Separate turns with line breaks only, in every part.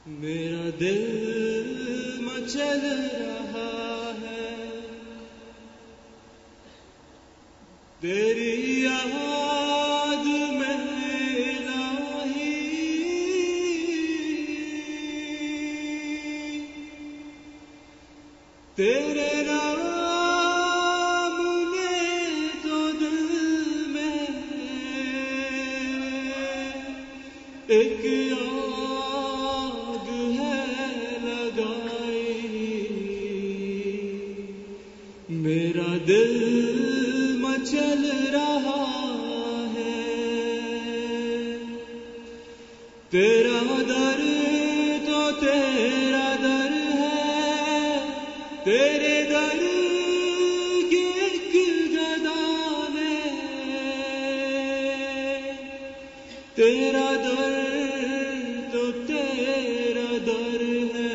میرا دل مچل رہا ہے تیری یاد میں الہی، تیرے نام نے تو دل میں ایک آگ ہے لگائی، میرا دل مچل رہا ہے تیرا در تو تیرا در ہے، تیرے در کی ایک گدا نے تیرا در تو تیرا در ہے،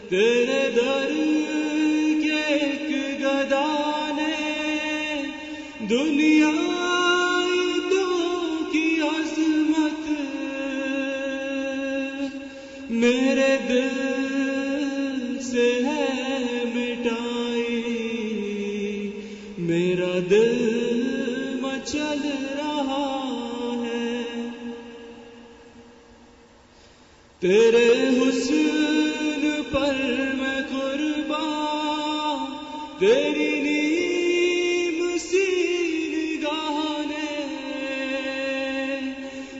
تیرے در کے ایک گدا نے دنیا کی عظمت میرے دل سے ہے مٹائی، میرا دل مچل رہا ہے تیرے حسن پر میں قربان، تیری نیم سی نگاہ نے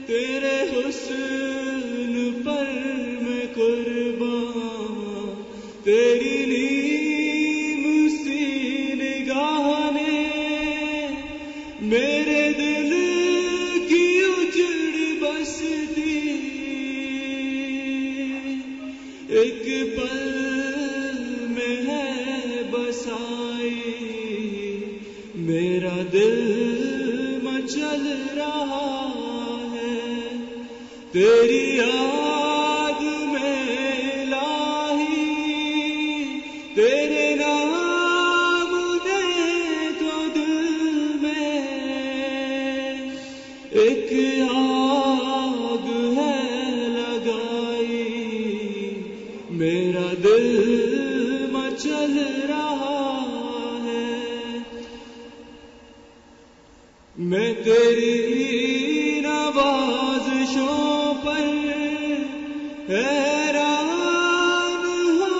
تیرے حسن پر میں قربان، تیری نیم سی نگاہ نے میرے دل کی اجڑ بستی ایک پل میں ہے بسائی، میرا دل مچل رہا ہے تیری یاد میں الہی، تیرے نام نے تو دل میں ایک آگ ہے لگائی، میرا دل مچل رہا ہے میں تیری نوازشوں پر حیران ہو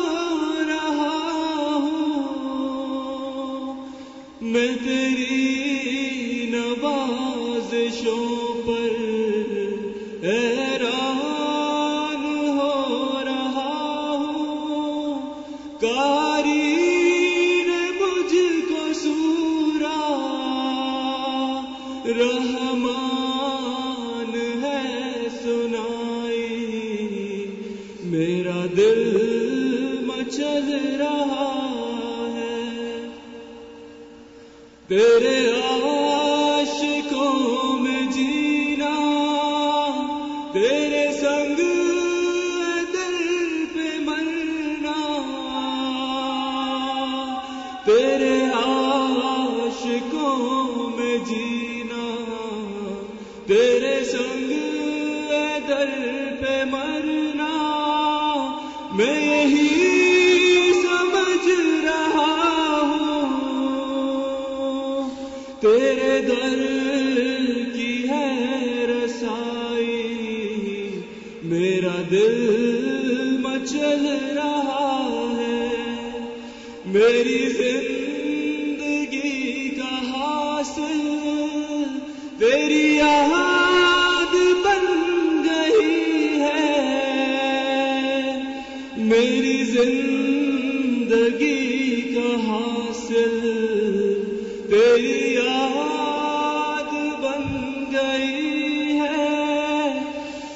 رہا ہوں، میں تیری نوازشوں پر حیران ہو رہا ہوں، قاری نے مجھ کو سورا رحمان ہے سنائی، میرا دل مچل رہا ہے تیرے عاشقوں میں جینا، تیرے سنگ در پہ مرنا، تیرے عاشقوں میں جینا، تیرے سنگ در پہ مرنا، میں یہی سمجھ رہا ہوں تیرے در کی ہے رسائی، میرا دل مچل رہا ہے میری زندگی کا حاصل تیری یاد بن گئی ہے، میری زندگی کا حاصل تیری یاد بن گئی ہے،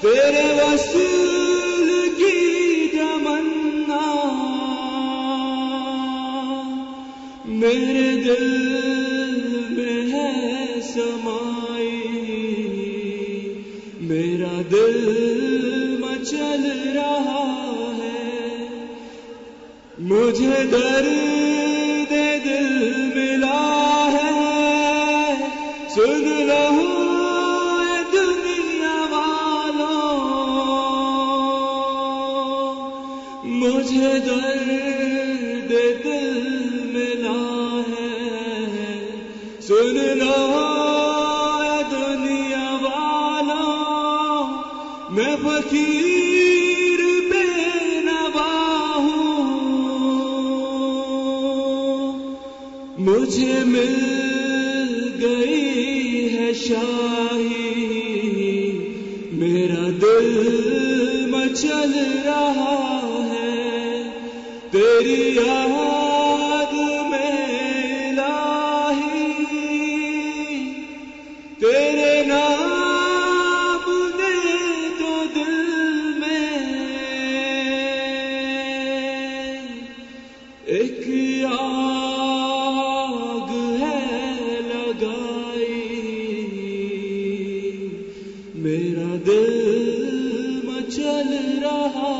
تیرے وصل کی تمنا میرے دل میں ہے سمائی، میرا دل مچل رہا ہے مجھے درد دل ملا ہے، سن لو اے دنیا والوں مجھے درد دل ملا ہے، سن لو اے دنیا والوں، میں فقیر بے نوا ہوں، مجھے مل گئی ہے شاہی، میرا دل مچل رہا ہے، تیری یاد میں الہی، تیرے نام نے تو دل میں ایک آگ ہے لگائی، میرا دل مچل رہا